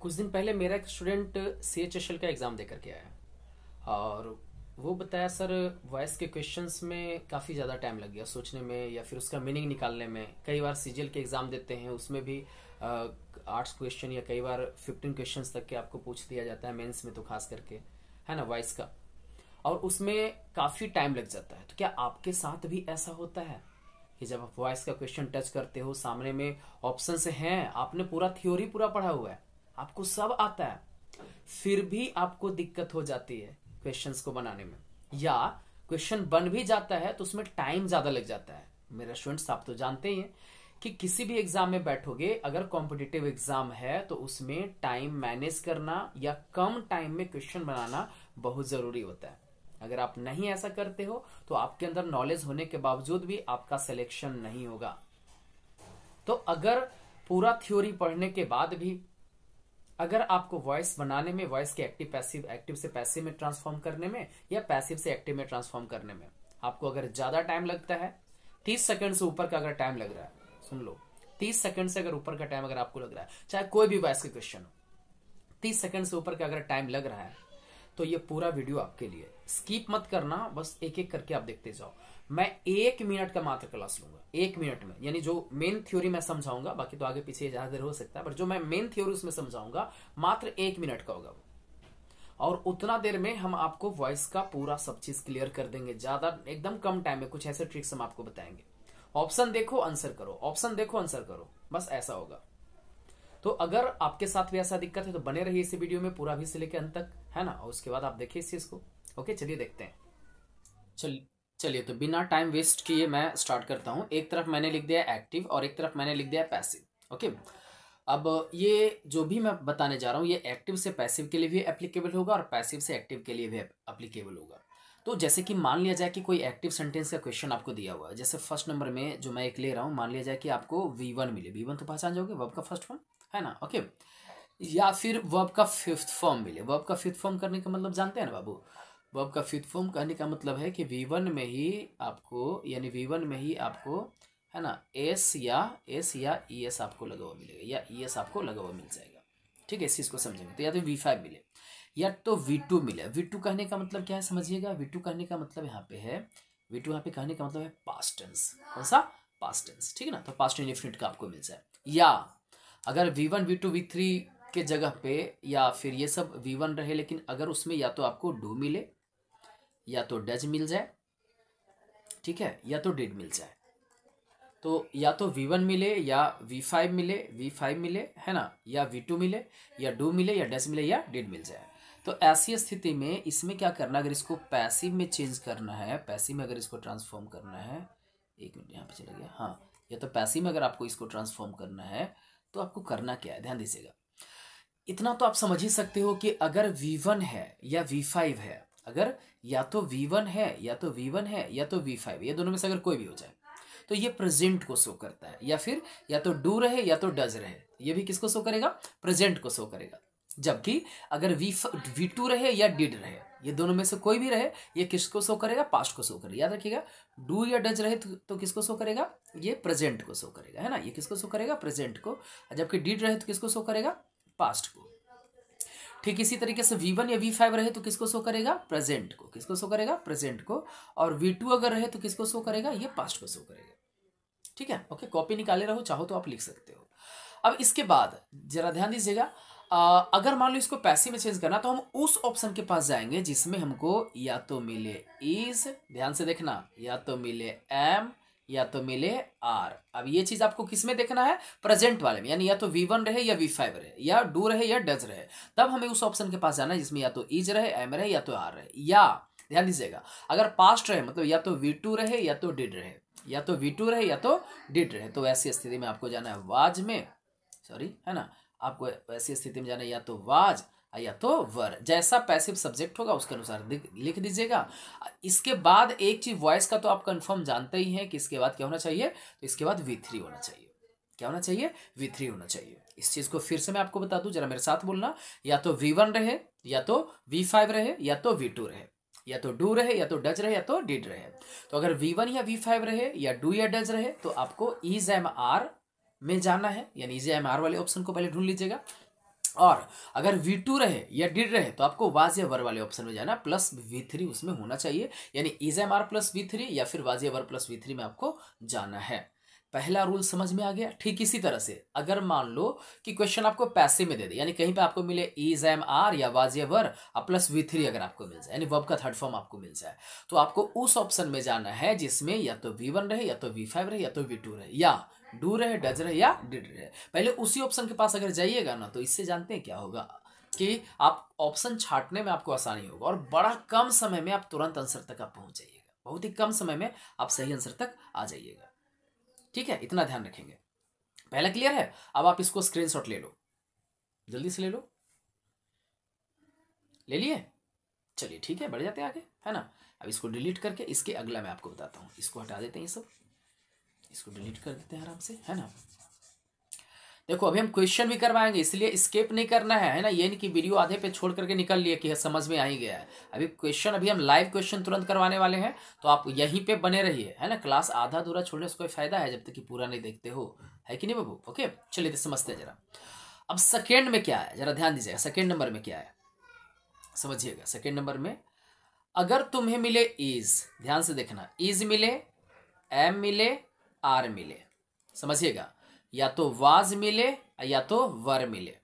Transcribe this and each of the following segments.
कुछ दिन पहले मेरा एक स्टूडेंट CHSL का एग्ज़ाम दे करके आया और वो बताया सर वॉइस के क्वेश्चंस में काफ़ी ज़्यादा टाइम लग गया सोचने में या फिर उसका मीनिंग निकालने में। कई बार CGL के एग्ज़ाम देते हैं उसमें भी 8 क्वेश्चन या कई बार 15 क्वेश्चंस तक के आपको पूछ दिया जाता है मेंस में, तो खास करके है ना वॉइस का, और उसमें काफ़ी टाइम लग जाता है। तो क्या आपके साथ भी ऐसा होता है कि जब आप वॉइस का क्वेश्चन टच करते हो, सामने में ऑप्शंस हैं, आपने पूरा थ्योरी पूरा पढ़ा हुआ है, आपको सब आता है, फिर भी आपको दिक्कत हो जाती है क्वेश्चंस को बनाने में, या क्वेश्चन बन भी जाता है तो उसमें टाइम ज्यादा लग जाता है। मेरे स्टूडेंट्स आप तो जानते ही हैं कि किसी भी एग्जाम में बैठोगे, अगर कॉम्पिटिटिव एग्जाम है तो उसमें टाइम मैनेज करना या कम टाइम में क्वेश्चन बनाना बहुत जरूरी होता है। अगर आप नहीं ऐसा करते हो तो आपके अंदर नॉलेज होने के बावजूद भी आपका सिलेक्शन नहीं होगा। तो अगर पूरा थ्योरी पढ़ने के बाद भी अगर आपको वॉइस बनाने में, वॉइस के एक्टिव पैसिव, एक्टिव से पैसिव में ट्रांसफॉर्म करने में या पैसिव से एक्टिव में ट्रांसफॉर्म करने में आपको अगर ज्यादा टाइम लगता है, 30 सेकंड से ऊपर का अगर टाइम लग रहा है, सुन लो, 30 सेकंड से अगर ऊपर का टाइम अगर आपको लग रहा है, चाहे कोई भी वॉइस का क्वेश्चन हो, 30 सेकंड से ऊपर का अगर टाइम लग रहा है तो ये पूरा वीडियो आपके लिए, स्किप मत करना, बस एक एक करके आप देखते जाओ। मैं 1 मिनट का मात्र क्लास लूंगा, 1 मिनट में, यानी जो मेन थ्योरी मैं समझाऊंगा, बाकी तो आगे पीछे ज्यादा देर हो सकता है, पर जो मैं मेन थ्योरी उसमें समझाऊंगा मात्र 1 मिनट का होगा वो, और उतना देर में हम आपको वॉइस का पूरा सब चीज क्लियर कर देंगे। ज्यादा एकदम कम टाइम में कुछ ऐसे ट्रिक्स हम आपको बताएंगे। ऑप्शन देखो आंसर करो, ऑप्शन देखो आंसर करो, बस ऐसा होगा। तो अगर आपके साथ भी ऐसा दिक्कत है तो बने रहिए इस वीडियो में पूरा भी से लेकर अंत तक, है ना, और उसके बाद आप देखिए इस चीज को। ओके, चलिए देखते हैं। चलिए तो बिना टाइम वेस्ट किए मैं स्टार्ट करता हूं। एक तरफ मैंने लिख दिया एक्टिव और एक तरफ मैंने लिख दिया पैसिव। ओके, अब ये जो भी मैं बताने जा रहा हूं ये एक्टिव से पैसिव के लिए भी एप्लीकेबल होगा और पैसिव से एक्टिव के लिए भी एप्लीकेबल होगा। तो जैसे कि मान लिया जाए कि कोई एक्टिव सेंटेंस का क्वेश्चन आपको दिया हुआ है, जैसे फर्स्ट नंबर में जो मैं एक ले रहा हूं, मान लिया जाए कि आपको V1 मिले। V1 तो पहचान जाओगे, वर्ब का फर्स्ट फॉर्म, है ना। ओके, या फिर वर्ब का फिफ्थ फॉर्म मिले। वर्ब का फिफ्थ फॉर्म करने का मतलब जानते हैं ना बाबू, वर्ब का फिफ्थ फॉर्म कहने का मतलब है कि V1 में ही आपको, यानी V1 में ही आपको, है ना, एस या ES आपको लगा हुआ मिलेगा, या ES आपको लगा हुआ मिल जाएगा। ठीक है, इस चीज़ को समझेंगे। तो या तो V5 मिले या तो V2 मिले। V2 कहने का मतलब क्या है समझिएगा। V2 कहने का मतलब यहाँ पे है, V2 यहाँ पे कहने का मतलब है पास्ट टेंस। कौन सा? Past tense. ठीक है ना, तो पास्ट इंडेफिनिट का आपको मिल जाए। या अगर V1 V2 V3 के जगह पे या फिर ये सब V1 रहे, लेकिन अगर उसमें या तो आपको डू मिले या तो डज मिल जाए, ठीक है, या तो डिड मिल जाए। तो या तो V1 मिले या V5 मिले, V5 मिले, है ना, या V2 मिले या डू मिले या डज मिले या डिड मिल जाए। तो ऐसी स्थिति में इसमें क्या करना, अगर इसको पैसिव में चेंज करना है, पैसिव में अगर इसको ट्रांसफॉर्म करना है, एक मिनट यहाँ पे चला गया, हाँ, या तो पैसिव में अगर आपको इसको ट्रांसफॉर्म करना है तो आपको करना क्या है, ध्यान दीजिएगा। इतना तो आप समझ ही सकते हो कि अगर V1 है या V5 है, अगर या तो V1 है या तो V1 है या तो V5, ये दोनों में से अगर कोई भी हो जाए तो ये प्रेजेंट को शो करता है। या फिर या तो डू रहे या तो डज रहे, ये भी किसको शो करेगा, प्रेजेंट को शो करेगा। जबकि अगर V2 रहे या डिड रहे, ये दोनों में से कोई भी रहे, ये किसको शो करेगा, पास्ट को शो करेगा। याद रखिएगा, डू या डज रहे तो किसको शो करेगा, ये प्रेजेंट को शो करेगा, है ना, ये किसको शो करेगा, प्रेजेंट को। जबकि डिड रहे तो किसको शो करेगा, पास्ट को। ठीक इसी तरीके से V1 या V5 रहे तो किसको शो करेगा, प्रेजेंट को। किसको शो करेगा, प्रेजेंट को। और V2 अगर रहे तो किसको शो करेगा, ये पास्ट को शो करेगा। ठीक है, ओके, कॉपी निकाले रहो, चाहो तो आप लिख सकते हो। अब इसके बाद जरा ध्यान दीजिएगा, अगर मान लो इसको पैसिव में चेंज करना तो हम उस ऑप्शन के पास जाएंगे जिसमें हमको या तो मिले इज, ध्यान से देखना, या तो मिले एम या तो मिले आर। अब ये चीज आपको किसमें देखना है, प्रेजेंट वाले में, यानी या तो V1 रहे या V5 रहे या डू रहे या डज रहे, तब हमें उस ऑप्शन के पास जाना है जिसमें या तो इज रहे, एम रहे या तो आर रहे। या ध्यान दीजिएगा, अगर पास्ट रहे मतलब या तो V2 रहे या तो डिड रहे, या तो V2 रहे या तो डिड रहे, तो ऐसी स्थिति में आपको जाना है वाज में, सॉरी, है ना, आपको ऐसी स्थिति में जाना है या तो वाज या तो वर। जैसा पैसिव सब्जेक्ट होगा उसके अनुसार लिख दीजिएगा। इसके बाद एक चीज, वॉइस का तो आप कंफर्म जानते ही हैं कि इसके बाद क्या होना चाहिए, तो इसके बाद V3 होना चाहिए। क्या होना चाहिए, V3 होना चाहिए। इस चीज को फिर से मैं आपको बता दूं, जरा मेरे साथ बोलना, या तो V1 रहे या तो V5 रहे या तो V2 रहे, या तो डू रहे या तो डज रहे या तो डिड रहे। तो अगर V1 या V5 रहे या डू या डज रहे तो आपको इज एम आर में जाना है, यानी इज एम आर वाले ऑप्शन को पहले ढूंढ लीजिएगा। और अगर V2 रहे या डिड रहे तो आपको वाज या वर वाले ऑप्शन में जाना, प्लस V3 उसमें होना चाहिए, यानी is am are plus V3 या फिर वाज या वर प्लस V3 में आपको जाना है। पहला रूल समझ में आ गया। ठीक इसी तरह से अगर मान लो कि क्वेश्चन आपको पैसिव में दे दे, यानी कहीं पे आपको मिले इज एम आर या वाज या वर प्लस V3 अगर आपको मिल जाए, यानी वर्ब का थर्ड फॉर्म आपको मिल जाए, तो आपको उस ऑप्शन में जाना है जिसमें या तो V1 रहे या तो V5 रहे या तो V2 रहे, या डू रहे, डज रहे या डिड रहे। पहले उसी ऑप्शन के पास अगर जाइएगा ना, तो इससे जानते हैं क्या होगा कि आप ऑप्शन छांटने में आपको आसानी होगा और बड़ा कम समय में आप तुरंत आंसर तक आप पहुंच जाइएगा। बहुत ही कम समय में आप सही आंसर तक आ जाइएगा। ठीक है, इतना ध्यान रखेंगे। पहला क्लियर है। अब आप इसको स्क्रीनशॉट ले लो, जल्दी से ले लो। ले लिए? चलिए ठीक है, बढ़ जाते हैं आगे, है ना। अब इसको डिलीट करके इसके अगला मैं आपको बताता हूँ। इसको हटा देते हैं, ये सब इसको डिलीट कर देते हैं आराम से, है ना। देखो अभी हम क्वेश्चन भी करवाएंगे, इसलिए स्किप नहीं करना है ना। ये नहीं कि वीडियो आधे पे छोड़ करके निकल लिए कि समझ में आ ही गया है। अभी क्वेश्चन, अभी हम लाइव क्वेश्चन तुरंत करवाने वाले हैं, तो आप यहीं पे बने रहिए, है ना। क्लास आधा अधूरा छोड़ने से कोई फायदा है जब तक कि पूरा नहीं देखते हो, है कि नहीं बाबू। ओके चलिए समझते हैं जरा। अब सेकेंड में क्या है जरा ध्यान दीजिएगा। सेकेंड नंबर में क्या है समझिएगा। सेकेंड नंबर में अगर तुम्हें मिले इज, ध्यान से देखना, इज मिले, एम मिले, आर मिले, समझिएगा, या तो वाज मिले या तो वर मिले।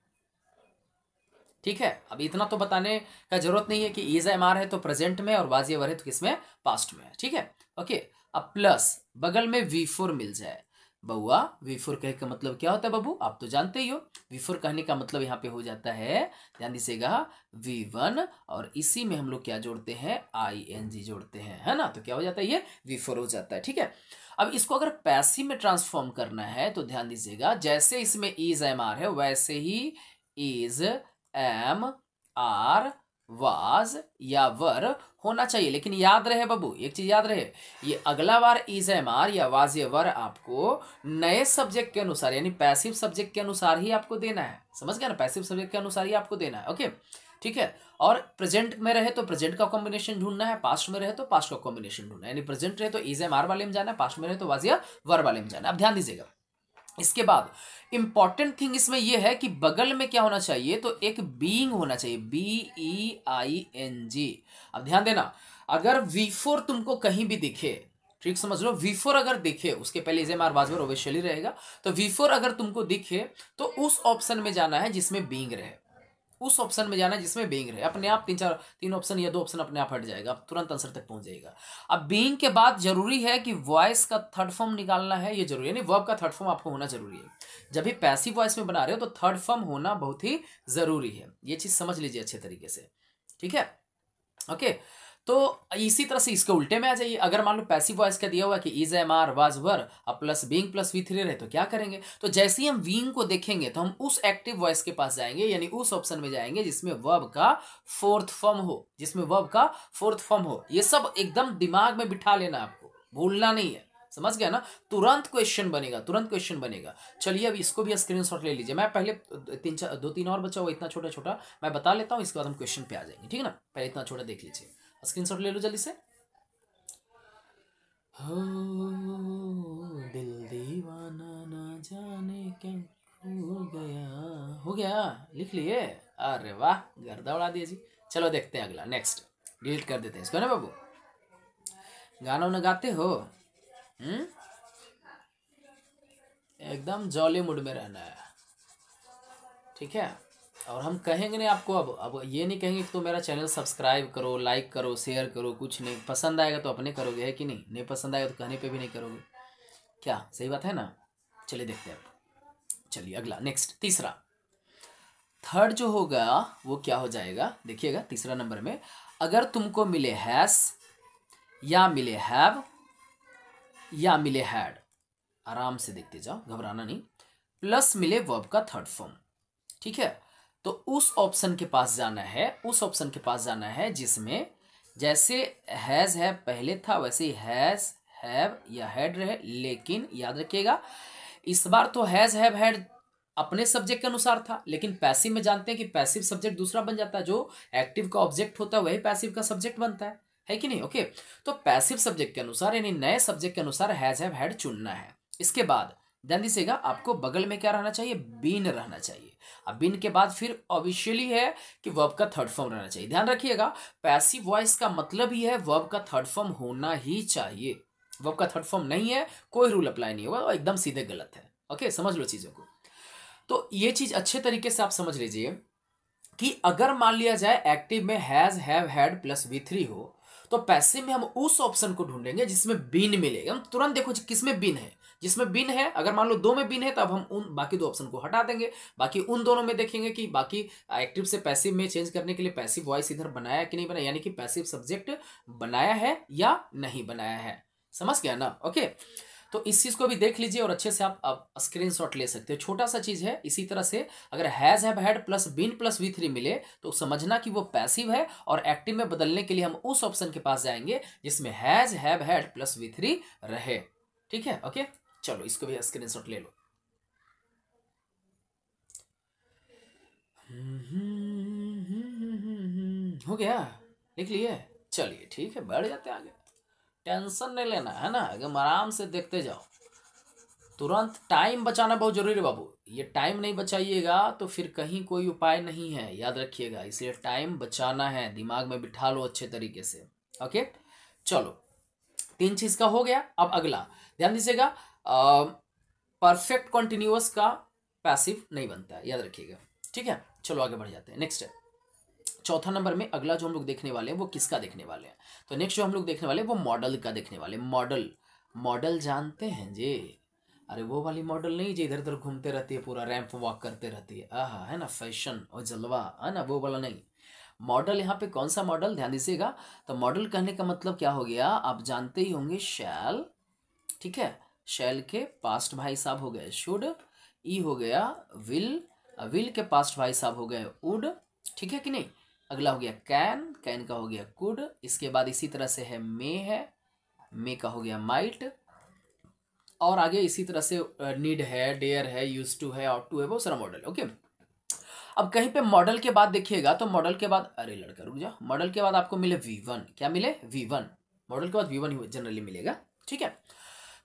ठीक है, अब इतना तो बताने का जरूरत नहीं है कि इज एम आर है तो प्रेजेंट में और वाज या वर है तो किसमें, पास्ट में है। ठीक है ओके। अब प्लस बगल में V4 मिल जाए। बउआ V4 कहने का मतलब क्या होता है बाबू, आप तो जानते ही हो। V4 कहने का मतलब यहाँ पे हो जाता है, ध्यान दीजिएगा, V1 और इसी में हम लोग क्या जोड़ते हैं, ING जोड़ते हैं, है ना। तो क्या हो जाता है, ये V4 हो जाता है। ठीक है, अब इसको अगर पैसिव में ट्रांसफॉर्म करना है तो ध्यान दीजिएगा, जैसे इसमें इज एम आर है वैसे ही इज एम आर वाज या वर होना चाहिए। लेकिन याद रहे बाबू, एक चीज याद रहे, ये अगला बार इज एम आर या वाज या वर आपको नए सब्जेक्ट के अनुसार, यानी पैसिव सब्जेक्ट के अनुसार ही आपको देना है। समझ गया ना, पैसिव सब्जेक्ट के अनुसार ही आपको देना है। ओके ठीक है। और प्रेजेंट में रहे तो प्रेजेंट का कॉम्बिनेशन ढूंढना है, पास्ट में रहे तो पास्ट का कॉम्बिनेशन ढूंढना है। यानी प्रेजेंट रहे तो इज एम आर वाले में जाना है, पास्ट में रहे तो वाज या वर वाले में जाना है। अब ध्यान दीजिएगा, इसके बाद इंपॉर्टेंट थिंग इसमें यह है कि बगल में क्या होना चाहिए, तो एक बीइंग होना चाहिए, BEING। अब ध्यान देना, अगर V4 तुमको कहीं भी दिखे, ठीक समझ लो, V4 अगर दिखे, उसके पहले is am are was were obviously रहेगा, तो V4 अगर तुमको दिखे तो उस ऑप्शन में जाना है जिसमें बीइंग रहे, उस ऑप्शन में जाना है जिसमें बीइंग रहे। अपने आप तीन ऑप्शन या दो ऑप्शन अपने आप हट जाएगा, आप तुरंत आंसर तक पहुंच जाएगा। अब बीइंग के बाद जरूरी है कि वॉइस का थर्ड फॉर्म निकालना है, ये जरूरी है, यानी वर्ब का थर्ड फॉर्म आपको होना जरूरी है। जब भी पैसिव वॉइस में बना रहे हो तो थर्ड फॉर्म होना बहुत ही जरूरी है, ये चीज समझ लीजिए अच्छे तरीके से। ठीक है ओके। तो इसी तरह से इसके उल्टे में आ जाइए। अगर मान लो पैसिव वॉइस का दिया हुआ कि is am are was were plus being plus V3 रहे, तो क्या करेंगे, तो जैसे ही हम बीइंग को देखेंगे तो हम उस एक्टिव वॉइस के पास जाएंगे, यानी उस ऑप्शन में जाएंगे जिसमें वर्ब का फोर्थ फॉर्म हो, जिसमें वर्ब का फोर्थ फॉर्म हो। ये सब एकदम दिमाग में बिठा लेना, आपको भूलना नहीं है, समझ गया ना। तुरंत क्वेश्चन बनेगा, तुरंत क्वेश्चन बनेगा। चलिए अब इसको भी स्क्रीनशॉट ले लीजिए। मैं पहले दो तीन और बच्चा हुआ, इतना छोटा छोटा मैं बता लेता हूँ, इसके बाद हम क्वेश्चन पे आ जाएंगे। ठीक है ना, पहले इतना छोटा देख लीजिए, स्क्रीनशॉट ले लो जल्दी से। हो दिल दीवाना ना जाने क्यों हो गया, लिख लिए। अरे वाह, गर्दा उड़ा दिया जी। चलो देखते हैं अगला, नेक्स्ट डिलीट कर देते हैं इसको, ना बाबू। गाना उन्हें गाते हो, एकदम जॉली मूड में रहना है, ठीक है। और हम कहेंगे नहीं आपको, अब ये नहीं कहेंगे कि तो मेरा चैनल सब्सक्राइब करो, लाइक करो, शेयर करो, कुछ नहीं। पसंद आएगा तो अपने करोगे, है कि नहीं, नहीं पसंद आएगा तो कहने पे भी नहीं करोगे, क्या सही बात है ना। चलिए देखते हैं अब। चलिए अगला, नेक्स्ट, तीसरा, थर्ड जो होगा वो क्या हो जाएगा, देखिएगा तीसरा नंबर में, अगर तुमको मिले हैस या मिले हैव या मिले हैड, आराम से देखते जाओ, घबराना नहीं, प्लस मिले वर्ब का थर्ड फॉर्म, ठीक है, तो उस ऑप्शन के पास जाना है, उस ऑप्शन के पास जाना है जिसमें जैसे हैज है पहले था वैसे ही हैज हैव या हैड रहे। लेकिन याद रखिएगा, इस बार तो हैज हैव हैड अपने सब्जेक्ट के अनुसार था, लेकिन पैसिव में जानते हैं कि पैसिव सब्जेक्ट दूसरा बन जाता है, जो एक्टिव का ऑब्जेक्ट होता है वही पैसिव का सब्जेक्ट बनता है कि नहीं। ओके, तो पैसिव सब्जेक्ट के अनुसार यानी नए सब्जेक्ट के अनुसार हैज हैव हैड चुनना है। इसके बाद ध्यान दीजिएगा, आपको बगल में क्या रहना चाहिए, बीन रहना चाहिए। अब बीन के बाद फिर ऑब्वियसली है कि वर्ब का थर्ड फॉर्म रहना चाहिए। ध्यान रखिएगा, पैसिव वॉइस का मतलब ही है वर्ब का थर्ड फॉर्म होना ही चाहिए। वर्ब का थर्ड फॉर्म नहीं है, कोई रूल अप्लाई नहीं होगा, एकदम सीधे गलत है। ओके, समझ लो चीजों को। तो ये चीज अच्छे तरीके से आप समझ लीजिए कि अगर मान लिया जाए एक्टिव में has, have, had plus V3 हो, तो पैसिव में हम उस ऑप्शन को ढूंढेंगे जिसमें बीन मिलेगा। हम तुरंत देखो किसमें बीन है, जिसमें बीन है। अगर मान लो 2 में बीन है, तब हम उन बाकी 2 ऑप्शन को हटा देंगे, बाकी उन दोनों में देखेंगे कि बाकी एक्टिव से पैसिव में चेंज करने के लिए पैसिव वॉइस इधर बनाया कि नहीं बनाया, यानी कि पैसिव सब्जेक्ट बनाया है या नहीं बनाया है। समझ गया ना? ओके, तो इस चीज को भी देख लीजिए और अच्छे से आप स्क्रीनशॉट ले सकते हो। छोटा सा चीज है। इसी तरह से अगर has, have, had plus been plus V3 मिले तो समझना कि वो पैसिव है, और एक्टिव में बदलने के लिए हम उस ऑप्शन के पास जाएंगे जिसमें has, have, had plus V3 रहे। ठीक है? ओके, चलो इसको भी स्क्रीनशॉट ले लो। हो गया, लिख लिए? चलिए ठीक है, बढ़ जाते आगे, टेंशन नहीं लेना है ना, एकदम आराम से देखते जाओ। तुरंत टाइम बचाना बहुत जरूरी है बाबू। ये टाइम नहीं बचाइएगा तो फिर कहीं कोई उपाय नहीं है, याद रखिएगा। इसलिए टाइम बचाना है, दिमाग में बिठा लो अच्छे तरीके से। ओके, चलो 3 चीज का हो गया। अब अगला ध्यान दीजिएगा, परफेक्ट कॉन्टिन्यूअस का पैसिव नहीं बनता है, याद रखिएगा। ठीक है, चलो आगे बढ़ जाते हैं। नेक्स्ट है चौथा नंबर में। अगला जो हम लोग देखने वाले हैं वो किसका देखने वाले हैं, तो नेक्स्ट जो हम लोग देखने वाले हैं वो मॉडल का देखने वाले। मॉडल, मॉडल जानते हैं जी? अरे वो वाली मॉडल नहीं जो इधर उधर घूमते रहती है, पूरा रैंप वॉक करते रहती है, आहा, है ना, फैशन और जलवा, है ना, वो वाला नहीं। मॉडल यहाँ पे कौन सा मॉडल, ध्यान दीजिएगा। तो मॉडल कहने का मतलब क्या हो गया, आप जानते ही होंगे, शैल। ठीक है, शैल के पास्ट भाई साहब हो गए शुड, ई हो गया विल, विल के पास्ट भाई साहब हो गए वुड। ठीक है कि नहीं? अगला हो गया कैन, कैन का हो गया कुड। इसके बाद इसी तरह से है मे, है मे का हो गया माइट, और आगे इसी तरह से नीड है, डेयर है, यूज टू है, ऑट टू है, बहुत सारा मॉडल। ओके, अब कहीं पे मॉडल के बाद देखिएगा तो मॉडल के बाद, अरे लड़का रुक जा, मॉडल के बाद आपको मिले V1। क्या मिले? V1। मॉडल के बाद V1 ही जनरली मिलेगा। ठीक है,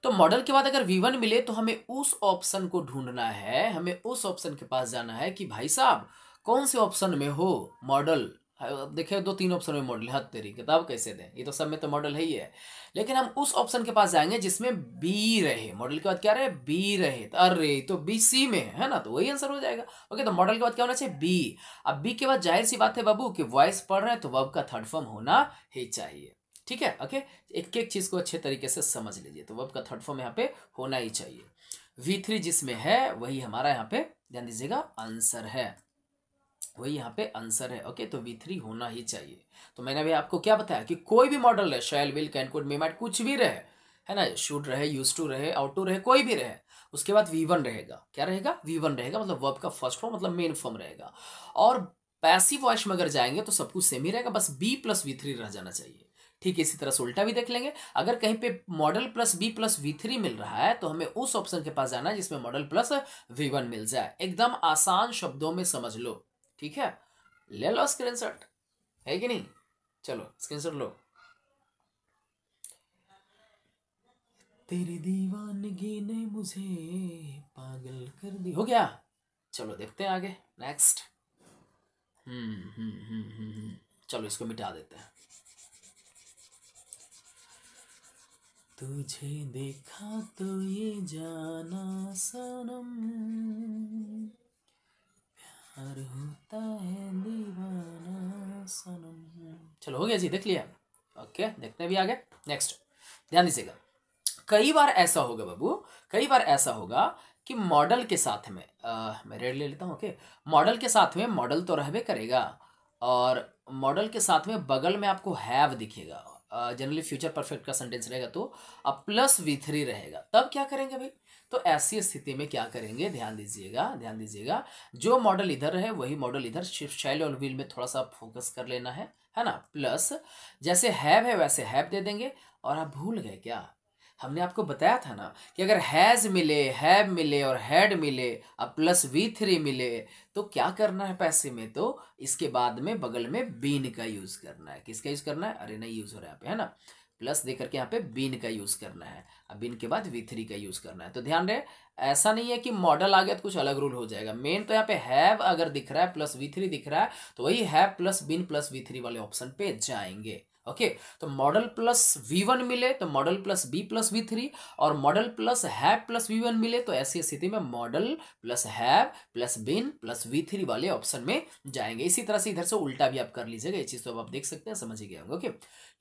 तो मॉडल के बाद अगर V1 मिले तो हमें उस ऑप्शन को ढूंढना है, हमें उस ऑप्शन के पास जाना है कि भाई साहब कौन से ऑप्शन में हो मॉडल। देखिए 2-3 ऑप्शन में मॉडल, हद तेरी किताब कैसे दें, ये तो सब में तो मॉडल है ही है। लेकिन हम उस ऑप्शन के पास जाएंगे जिसमें बी रहे, मॉडल के बाद क्या रहे, बी रहे। तो अरे तो बी सी में है ना, तो वही आंसर हो जाएगा। ओके, तो मॉडल के बाद क्या होना चाहिए, बी। अब बी के बाद जाहिर सी बात है बाबू कि वॉइस पढ़ रहे हैं तो वर्ब का थर्ड फॉर्म होना ही चाहिए। ठीक है? ओके, एक एक चीज को अच्छे तरीके से समझ लीजिए। तो वर्ब का थर्ड फॉर्म यहाँ पे होना ही चाहिए। V3 जिसमें है वही हमारा यहाँ पे, ध्यान दीजिएगा, आंसर है, वही यहाँ पे आंसर है। ओके, तो V3 होना ही चाहिए। तो मैंने अभी आपको क्या बताया कि कोई भी मॉडल है, shall, will, can, could, may, might, कुछ भी रहे, है ना, शुड रहे, यूज टू रहे, आउट टू रहे, कोई भी रहे, उसके बाद V1 रहेगा। क्या रहेगा? V1 रहेगा, मतलब वर्ब का फर्स्ट फॉर्म, मतलब मेन फॉर्म रहेगा। और पैसिव वॉइस में अगर जाएंगे तो सब कुछ सेम ही रहेगा, बस B प्लस V3 रह जाना चाहिए। ठीक है, इसी तरह से उल्टा भी देख लेंगे। अगर कहीं पे model plus B plus V3 मिल रहा है तो हमें उस ऑप्शन के पास जाना है जिसमें मॉडल प्लस V1 मिल जाए। एकदम आसान शब्दों में समझ लो। ठीक है, ले लो स्क्रीनशॉट, है कि नहीं? चलो स्क्रीनशॉट लो। तेरी दीवानगी ने मुझे पागल कर दी, हो गया। चलो देखते हैं आगे, नेक्स्ट। चलो इसको मिटा देते हैं। तुझे देखा तो ये जाना सनम, प्यार होता है दीवाना सनम। चलो हो गया जी, देख लिया। ओके, देखते हैं भी आगे। नेक्स्ट ध्यान दीजिएगा, कई बार ऐसा होगा बाबू, कई बार ऐसा होगा कि मॉडल के साथ में मैं रेड ले लेता हूँ। ओके, मॉडल के साथ में मॉडल तो रहबे करेगा, और मॉडल के साथ में बगल में आपको हैव दिखेगा। जनरली फ्यूचर परफेक्ट का सेंटेंस रहेगा तो अब प्लस V3 रहेगा। तब क्या करेंगे भाई? तो ऐसी स्थिति में क्या करेंगे, ध्यान दीजिएगा, ध्यान दीजिएगा, जो मॉडल इधर है वही मॉडल इधर, शिफ्ट शैल और विल में थोड़ा सा फोकस कर लेना है ना। प्लस जैसे हैव है वैसे हैव दे देंगे। और आप भूल गए क्या, हमने आपको बताया था ना कि अगर हैज मिले, हैव मिले और हैड मिले, अब प्लस V3 मिले तो क्या करना है पैसे में, तो इसके बाद में बगल में बीन का यूज करना है। किसका यूज करना है? अरे नहीं यूज हो रहा है यहाँ पे, है ना। प्लस दे करके यहाँ पे बीन का यूज करना है, अब बीन के बाद V3 का यूज करना है। तो ध्यान रहे, ऐसा नहीं है कि मॉडल आ गया तो कुछ अलग रूल हो जाएगा। मेन तो यहाँ पे हैव अगर दिख रहा है प्लस V3 दिख रहा है तो वही have plus been plus V3 वाले ऑप्शन पे जाएंगे। ओके, तो मॉडल प्लस V1 मिले तो model plus B plus V3, और model plus have plus V1 मिले तो ऐसी स्थिति में modal plus have plus been plus V3 वाले ऑप्शन में जाएंगे। इसी तरह से इधर से उल्टा भी आप कर लीजिएगा, ये चीज तो अब आप देख सकते हैं, समझ ही गए होंगे। ओके,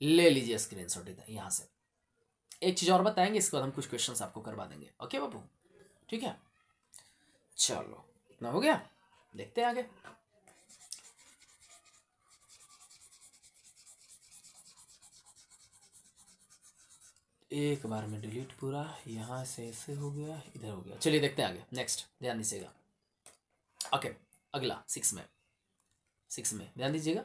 ले लीजिए स्क्रीनशॉट इधर यहाँ से। एक चीज और बताएंगे, इसके बाद हम कुछ क्वेश्चन आपको करवा देंगे। ओके बाबू, ठीक है, चलो इतना हो गया, देखते हैं आगे। एक बार में डिलीट पूरा, यहाँ से ऐसे हो गया, इधर हो गया। चलिए देखते हैं आगे, नेक्स्ट ध्यान दीजिएगा। ओके, अगला 6 में ध्यान दीजिएगा।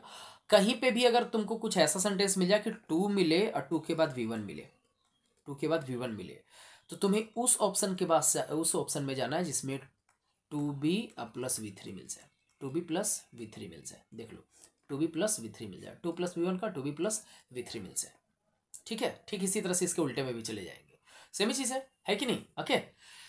कहीं पे भी अगर तुमको कुछ ऐसा सेंटेंस मिल जाए कि 2 मिले और 2 के बाद V1 मिले, 2 के बाद V1 मिले, तो तुम्हें उस ऑप्शन के बाद उस ऑप्शन में जाना है जिसमें 2B प्लस V3 मिल जाए, 2B प्लस V3 मिल जाए। देख लो, 2B प्लस V3 मिल जाए, 2 प्लस V1 का 2B प्लस V3 मिल जाए। ठीक है, ठीक इसी तरह से इसके उल्टे में भी चले जाएंगे, सेम ही चीज़ है कि नहीं। ओके,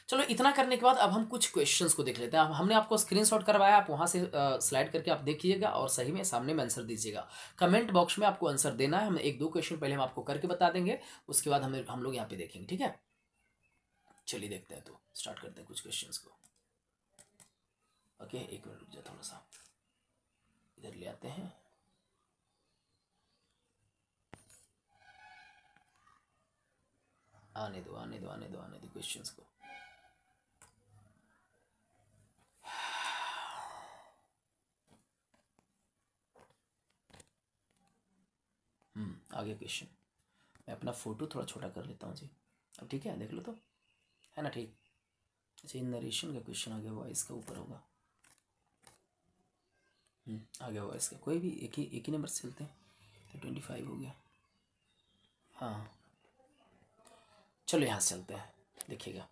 चलो इतना करने के बाद अब हम कुछ क्वेश्चंस को देख लेते हैं। अब हमने आपको स्क्रीनशॉट करवाया, आप वहां से स्लाइड करके आप देखिएगा और सही में सामने में आंसर दीजिएगा। कमेंट बॉक्स में आपको आंसर देना है। हम 1-2 क्वेश्चन पहले हम आपको करके बता देंगे, उसके बाद हम लोग यहाँ पे देखेंगे, ठीक है। चलिए देखते हैं, तो स्टार्ट करते हैं कुछ क्वेश्चंस को। ओके, एक मिनट रुक जाए, थोड़ा सा इधर ले आते हैं। आने दो क्वेश्चंस को। आगे क्वेश्चन, मैं अपना फोटो थोड़ा छोटा कर लेता हूँ जी। अब ठीक है, देख लो तो, है ना, ठीक। अच्छा, इन नरेशन का क्वेश्चन आ गया, वॉइस का ऊपर होगा। आ गया वॉइस का, कोई भी एक ही नंबर से चलते हैं, तो 25 हो गया। हाँ चलो यहाँ से चलते हैं, देखिएगा।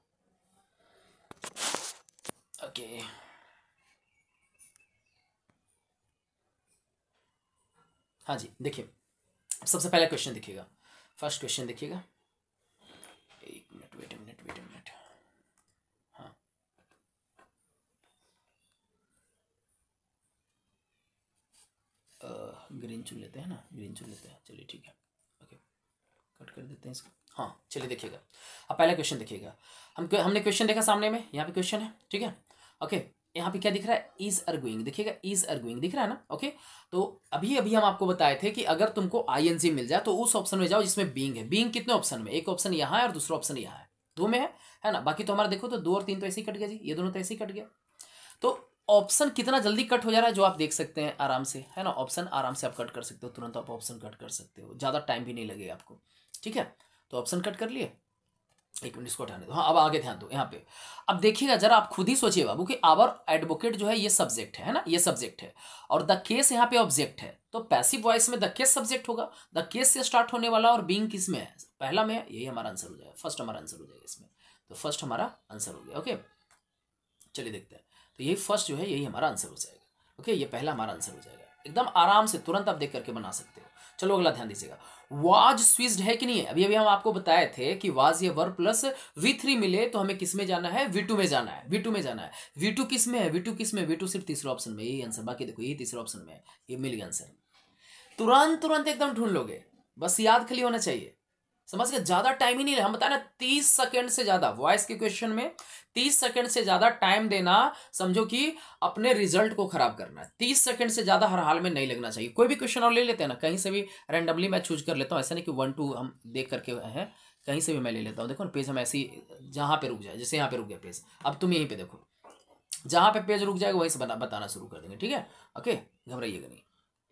ओके, हाँ जी, देखिए सबसे पहला क्वेश्चन देखिएगा, फर्स्ट क्वेश्चन देखिएगा। एक मिनट, वेट ए मिनट। हाँ, ग्रीन चुन लेते हैं ना, ग्रीन चुन लेते हैं, चलिए ठीक है। ओके, कट कर देते हैं इसको। हाँ चलिए देखिएगा, अब पहला क्वेश्चन देखिएगा। हमने क्वेश्चन देखा सामने में, यहाँ पे क्वेश्चन है, ठीक है। ओके, यहाँ पे क्या दिख रहा है, इज अर्गुइंग, देखिएगा इज अर्गुइंग दिख रहा है ना। ओके, तो अभी हम आपको बताए थे कि अगर तुमको ING मिल जाए तो उस ऑप्शन में जाओ जिसमें बीइंग है। बीइंग कितने ऑप्शन में, एक ऑप्शन यहाँ है और दूसरा ऑप्शन यहाँ है, 2 में है ना। बाकी तो हमारा देखो तो 2 और 3 तो ऐसे ही कट गया जी, ये दोनों तो ऐसे ही कट गया। तो ऑप्शन कितना जल्दी कट हो जा रहा है जो आप देख सकते हैं आराम से, है ना। ऑप्शन आराम से आप कट कर सकते हो, तुरंत आप ऑप्शन कट कर सकते हो, ज़्यादा टाइम भी नहीं लगेगा आपको, ठीक है। तो ऑप्शन कट कर लिए, एक मिनट इसको हटाने दो। हाँ, अब आगे ध्यान दो यहाँ पे। अब देखिएगा जरा, आप खुद ही सोचिए बाबू कि आवर एडवोकेट जो है ये सब्जेक्ट है ना, ये सब्जेक्ट है, और द केस यहाँ पे ऑब्जेक्ट है। तो पैसिव वॉइस में द केस सब्जेक्ट होगा, द केस से स्टार्ट होने वाला, और बीइंग किस में है, पहला में है, यही हमारा आंसर हो जाएगा, फर्स्ट हमारा आंसर हो जाएगा इसमें। तो फर्स्ट हमारा आंसर हो गया। ओके, चलिए देखते हैं, तो यही फर्स्ट जो है यही हमारा आंसर हो जाएगा। ओके, ये पहला हमारा आंसर हो जाएगा, एकदम आराम से तुरंत आप देख करके बना सकते हो। चलो अगला ध्यान दीजिएगा, वाज स्विच्ड है कि नहीं है। अभी हम आपको बताए थे कि वाज ये वर्ब प्लस V3 मिले तो हमें किस में जाना है, V2 में जाना है, V2 में जाना है। V2 किस में है, V2 किस में, V2 सिर्फ तीसरे ऑप्शन में, यही आंसर। बाकी देखो यही तीसरे ऑप्शन में है, ये मिल गया आंसर। तुरंत एकदम ढूंढ लोगे, बस याद खाली होना चाहिए, समझ गए। ज्यादा टाइम ही नहीं, हम बताए ना 30 सेकंड से ज्यादा वॉइस के क्वेश्चन में 30 सेकंड से ज्यादा टाइम देना, समझो कि अपने रिजल्ट को खराब करना है। 30 सेकंड से ज्यादा हर हाल में नहीं लगना चाहिए। कोई भी क्वेश्चन और ले लेते हैं ना, कहीं से भी रैंडमली मैं चूज कर लेता हूँ, ऐसा नहीं कि 1-2 हम देख करके हैं, कहीं से भी मैं ले लेता हूँ। देखो ना पेज हम ऐसी जहां पे रुक जाए, जैसे यहाँ पे रुक गया पेज, अब तुम यहीं पे देखो, जहां पे पेज रुक जाएगा वहीं से बताना शुरू कर देंगे, ठीक है। ओके, घबराइएगा नहीं,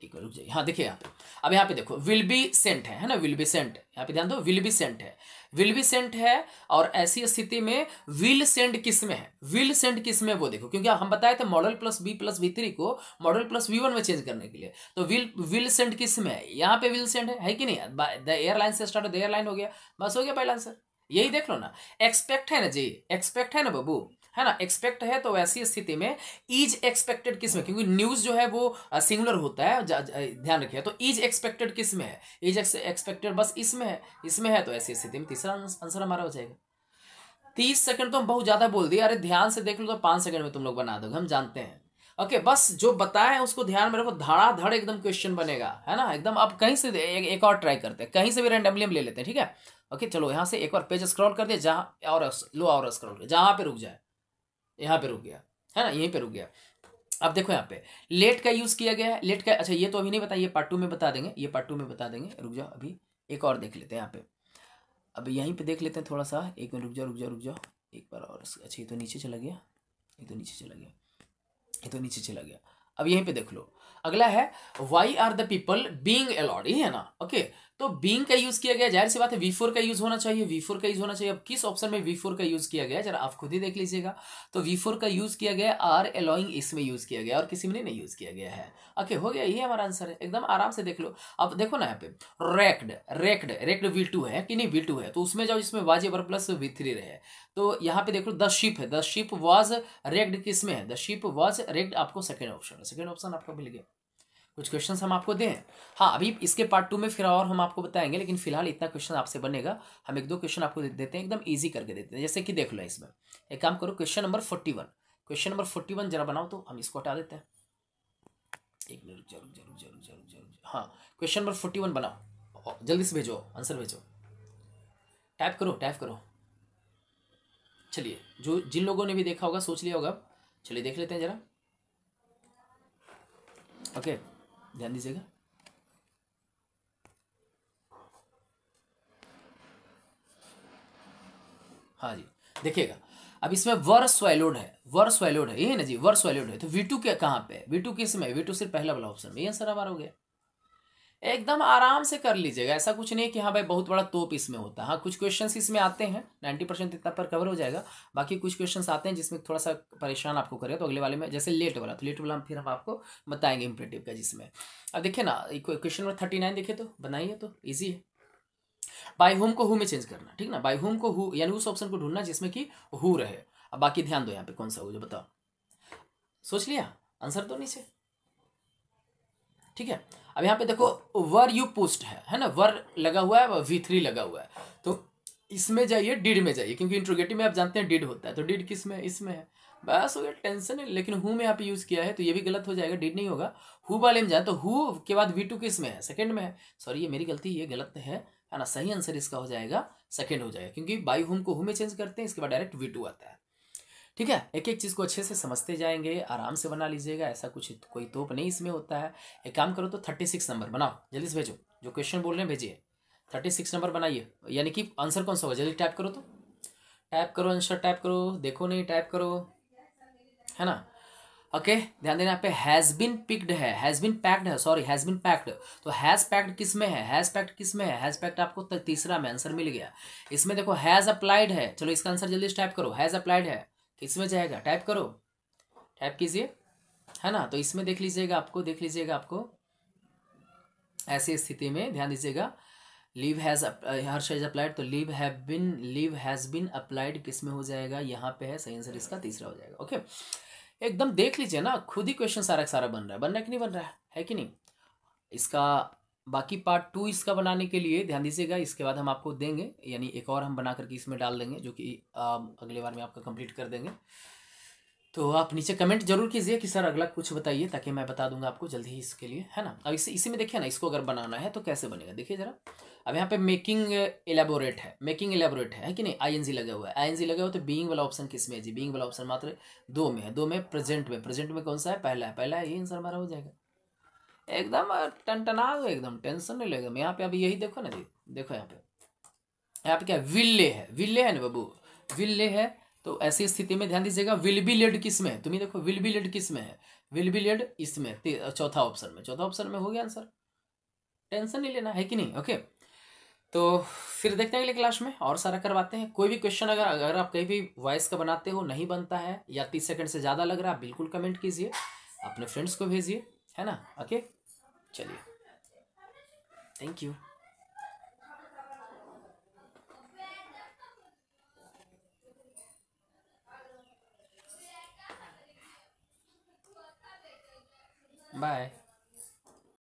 एक बार रुक जाइए। हाँ देखिए यहाँ पे, अब यहाँ पे देखो विल बी सेंट है ना, विल बी सेंट, यहाँ पे ध्यान दो, विल बी सेंट है, विल बी सेंट है। और ऐसी स्थिति में विल सेंड किस में है, विल सेंड किस में वो देखो, क्योंकि हम बताए थे model plus B plus V3 को मॉडल प्लस V1 में चेंज करने के लिए। तो विल सेंड किस में है, यहाँ पे विल सेंड है कि नहीं, द एयरलाइन से स्टार्ट, द एयरलाइन हो गया, बस हो गया पहला आंसर। यही देख लो ना, एक्सपेक्ट है ना जी, एक्सपेक्ट है ना बाबू, है ना। एक्सपेक्ट है तो वैसी स्थिति में इज एक्सपेक्टेड किस में, क्योंकि न्यूज जो है वो सिंगुलर होता है, ध्यान रखिए। तो इज एक्सपेक्टेड किस में है, इज एक्सपेक्टेड बस इसमें है, इसमें है, तो ऐसी स्थिति में तीसरा आंसर हमारा हो जाएगा। 30 सेकंड तो हम बहुत ज्यादा बोल दिए, अरे ध्यान से देख लो तो 5 सेकंड में तुम लोग बना दोगे, हम जानते हैं। ओके, बस जो बताए उसको ध्यान में रखो, धड़ाधड़ एकदम क्वेश्चन बनेगा, है ना एकदम। अब कहीं से एक और ट्राई करते हैं, कहीं से भी रैंडमली हम ले लेते हैं, ठीक है। ओके चलो, यहाँ से एक बार पेज स्क्रॉल कर दिया, जहां और लो और स्क्रॉल कर, जहां पे रुक जाए, यहाँ पे रुक गया, है ना, यहीं पे रुक गया। अब देखो यहाँ पे लेट का यूज किया गया है, लेट का, अच्छा ये तो अभी नहीं बताइए, पार्ट 2 में बता देंगे, ये पार्ट 2 में बता देंगे, रुक जाओ अभी एक और देख लेते हैं यहाँ पे। अब यहीं पे देख लेते हैं थोड़ा सा, एक मिनट रुक जाओ रुक जाओ रुक जाओ एक बार और। अच्छा ये तो नीचे चला गया, ये तो नीचे चला गया, ये तो नीचे चला गया। अब यहीं पे देख लो, अगला है why are the people being allowed, ये है ना। ओके, तो बीइंग का यूज किया गया, जाहिर सी बात है V4 का यूज होना चाहिए, V4 का यूज होना चाहिए। अब किस ऑप्शन में V4 का यूज किया गया जरा आप खुद ही देख लीजिएगा। तो V4 का यूज किया गया, आर अलोइंग इसमें यूज किया गया, और किसी में नहीं यूज किया गया है। ओके हो गया, ये हमारा आंसर है, एकदम आराम से देख लो। अब देखो ना यहाँ पे रेक्ड, रेक्ड V2 है कि नहीं, V2 है, तो उसमें जाओ जिसमें वाज एवर प्लस V3 रहे। तो यहाँ पे देखो द शिप है, द शिप वाज रेक्ड किस में है, द शिप वाज रेक्ड आपको सेकंड ऑप्शन है, सेकंड ऑप्शन आपका मिल गया। कुछ क्वेश्चंस हम आपको दें, हाँ अभी इसके पार्ट 2 में फिर और हम आपको बताएंगे, लेकिन फिलहाल इतना क्वेश्चन आपसे बनेगा। हम एक दो क्वेश्चन आपको देते हैं, एकदम इजी करके देते हैं। जैसे कि देख लो इसमें एक काम करो, क्वेश्चन नंबर 41, क्वेश्चन नंबर 41 जरा बनाओ, तो हम इसको हटा देते हैं। एक मिनट रुक जाओ रुक जाओ रुक जाओ रुक जाओ रुक जाओ रुक जाओ। हाँ क्वेश्चन नंबर 41 बनाओ, जल्दी से भेजो, आंसर भेजो, टाइप करो टाइप करो। चलिए, जो जिन लोगों ने भी देखा होगा सोच लिया होगा, चलिए देख लेते हैं जरा। ओके ध्यान दीजिएगा। हाँ जी देखिएगा, अब इसमें वर स्वैलोड है, वर स्वैलोड है, ये है ना जी, वर स्वैलोड है। तो V2 क्या कहाँ पे है, V2 किस में, V2 सिर्फ पहला वाला ऑप्शन में, ये आंसर हमारा हो गया। एकदम आराम से कर लीजिएगा, ऐसा कुछ नहीं है कि हाँ भाई बहुत बड़ा तोप इसमें होता है। हाँ कुछ क्वेश्चंस इसमें आते हैं, 90% इतना पर कवर हो जाएगा। बाकी कुछ क्वेश्चंस आते हैं जिसमें थोड़ा सा परेशान आपको करेगा, तो अगले वाले में जैसे लेट वाला, तो लेट वाला फिर हम आपको बताएंगे इंपरेटिव का, जिसमें अब देखिए ना क्वेश्चन नंबर 39 देखिए, तो बनाइए, तो ईजी है। बाय होम को हु में चेंज करना, ठीक ना, बाय होम को हु, यानी उस ऑप्शन को ढूंढना जिसमें कि हु रहे। अब बाकी ध्यान दो यहाँ पे कौन सा हो, जो बताओ, सोच लिया आंसर तो नीचे, ठीक है। अब यहाँ पे देखो वर यू पुस्ट है ना, वर लगा हुआ है, V3 लगा हुआ है, तो इसमें जाइए, डिड में जाइए, क्योंकि इंट्रोगेटिव में आप जानते हैं डिड होता है, तो डिड किस में, इसमें है, बस हो गया, टेंशन है। लेकिन हु में आप यूज किया है तो ये भी गलत हो जाएगा, डिड नहीं होगा। हु वाले में जाए तो हु के बाद V2 किस में है, सेकंड में है। सॉरी ये मेरी गलती, ये गलत है ना, सही आंसर इसका हो जाएगा सेकंड हो जाएगा, क्योंकि बाई होम को हु में चेंज करते हैं, इसके बाद डायरेक्ट V2 आता है, ठीक है। एक एक चीज़ को अच्छे से समझते जाएंगे, आराम से बना लीजिएगा, ऐसा कुछ कोई तोप नहीं इसमें होता है। एक काम करो तो 36 नंबर बनाओ, जल्दी से भेजो, जो क्वेश्चन बोल रहे हैं भेजिए, 36 नंबर बनाइए, यानी कि आंसर कौन सा होगा, जल्दी टाइप करो, तो टाइप करो आंसर, टाइप करो, देखो नहीं टाइप करो, है ना। ओके ध्यान देना, यहाँ पे हैज बिन पिक्ड है, हैज बिन पैक्ड है, सॉरी हैज बिन पैक्ड, तो हैज पैक्ड किस में है, हैज पैक्ड किस में है, हैज पैक्ड आपको तीसरा में आंसर मिल गया। इसमें देखो हैज अप्लाइड है, चलो इसका आंसर जल्दी से टाइप करो, हैज अप्लाइड है किसमें जाएगा, टाइप करो, टाइप कीजिए, है ना। तो इसमें देख लीजिएगा आपको, देख लीजिएगा आपको, ऐसी स्थिति में ध्यान दीजिएगा, leave has Harsh has applied, तो लीव हैज बीन अप्लाइड किस में हो जाएगा, यहाँ पे है, सही आंसर इसका तीसरा हो जाएगा। ओके एकदम देख लीजिए ना, खुद ही क्वेश्चन सारा सारा बन रहा है कि नहीं बन रहा है कि नहीं। इसका बाकी पार्ट 2 इसका बनाने के लिए ध्यान दीजिएगा, इसके बाद हम आपको देंगे, यानी एक और हम बना करके इसमें डाल देंगे, जो कि अगले बार में आपका कंप्लीट कर देंगे। तो आप नीचे कमेंट जरूर कीजिए कि सर अगला कुछ बताइए, ताकि मैं बता दूंगा आपको जल्दी ही इसके लिए, है ना। अब इसी में देखिए ना, इसको अगर बनाना है तो कैसे बनेगा, देखिए जरा। अब यहाँ पे मेकिंग एलेबोरेट है, मेकिंग एलेबोरेट है कि नहीं, आईएनजी लगा हुआ है, आईएनजी लगा हुआ, तो बीइंग वाला ऑप्शन किस में है जी, बीइंग वाला ऑप्शन मात्र 2 में है, 2 में प्रेजेंट में, प्रेजेंट में कौन सा है, पहला है, पहला है, ये आंसर हमारा हो जाएगा। एकदम टनटना दो, एकदम टेंशन नहीं लेगा। यहाँ पे अभी यही देखो ना जी, देखो यहाँ पे क्या विल्ले है, विल्ले है ना बाबू, विल्ले है। तो ऐसी स्थिति में ध्यान दीजिएगा, विल बी लेड किस में है, तुम्हें देखो विल बी लेड किस में है, विल बी लेड इसमें, चौथा ऑप्शन में, चौथा ऑप्शन में हो गया आंसर, टेंशन नहीं लेना है कि नहीं। ओके तो फिर देखते हैं अगले क्लास में और सारा करवाते हैं। कोई भी क्वेश्चन अगर आप कहीं भी वॉइस का बनाते हो नहीं बनता है, या 30 सेकंड से ज़्यादा लग रहा है, बिल्कुल कमेंट कीजिए, अपने फ्रेंड्स को भेजिए, है ना। ओके चलिए, थैंक यू। बाय।